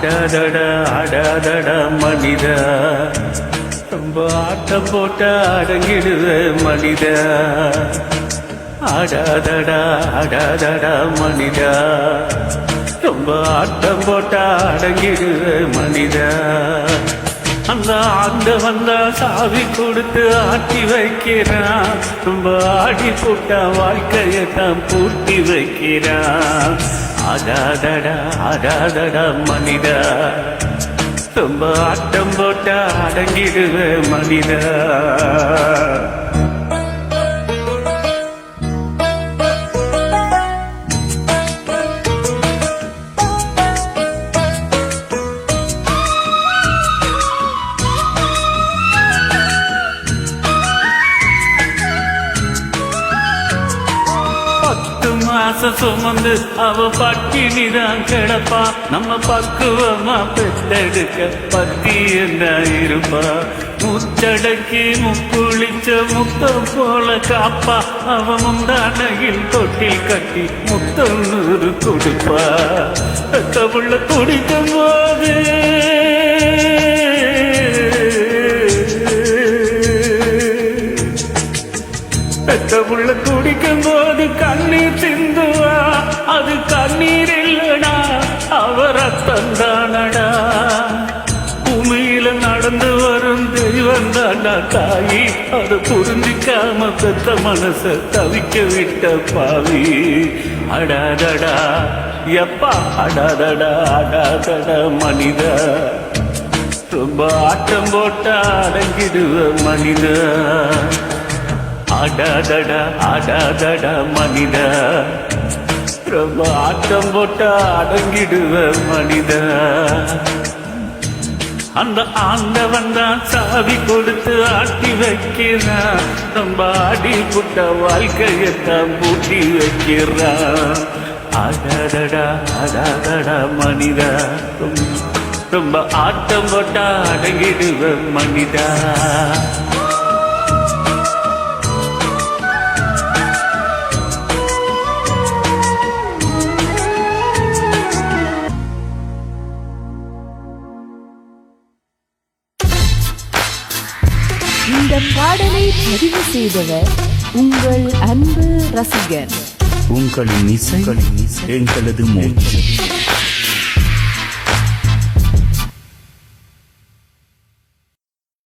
ஆடாதட ஆடாதட மனித ரொம்ப ஆட்டம் போட்ட அடங்கிடுவ மனித ஆடாதட ஆடாதட மனித ரொம்ப ஆட்டம் போட்ட அடங்கிடுவ மனித அந்த ஆண்டவன் தான் சாவி கொடுத்து ஆட்டி வைக்கிறான் ரொம்ப ஆடி போட்ட வாழ்க்கையை தான் பூட்டி வைக்கிறான் ஆடாதடா ஆடாதடா மனிதா ரொம்ப ஆட்டம் போட்ட அடங்கிடுவ மனிதா சுமந்து அவ பட்டினிதான் கிடப்பா நம்ம பக்குவமா பெத்தெடுக்க பத்தி என்ன இருப்பா முச்சடக்கி முக்குளிச்ச முத்தம் போல காப்பா அவ முந்தானையில் தொட்டில் கட்டி முத்தம் நூறு கொடுப்பா தமிழ குடிக்கும் போது பெத்தமுள்ள குடிக்கும் போது கண்ணீர் சிந்துவா அது கண்ணீர் இல்லடா அவர் ரத்தந்தானடா பூமியில நடந்து வரும் தெய்வம் தாண்டா தாயி அது புரிஞ்சிக்காம பெத்த மனச தவிக்க விட்ட பாவி அடாதடா எப்பா அடாதடா அடாதடா மனித ரொம்ப ஆட்டம் போட்டா அடங்கிடுவ மனித ஆடாதடா ஆடாதடா மனித ரொம்ப ஆட்டம் போட்டா அடங்கிடுவ மனித அந்த ஆண்டவன் தான் சாவி கொடுத்து ஆட்டி வைக்கிறான் ரொம்ப ஆடி புட்ட வாழ்க்கையத்தான் பூட்டி வைக்கிறான் ஆடாதடா ஆடாதடா மனித ரொம்ப ஆட்டம் போட்டா அடங்கிடுவ மனிதா இந்த பாடலை பதிவு செய்தவர் உங்கள் அன்பு ரசிகர். உங்களின் இசை எங்களது மூச்சு.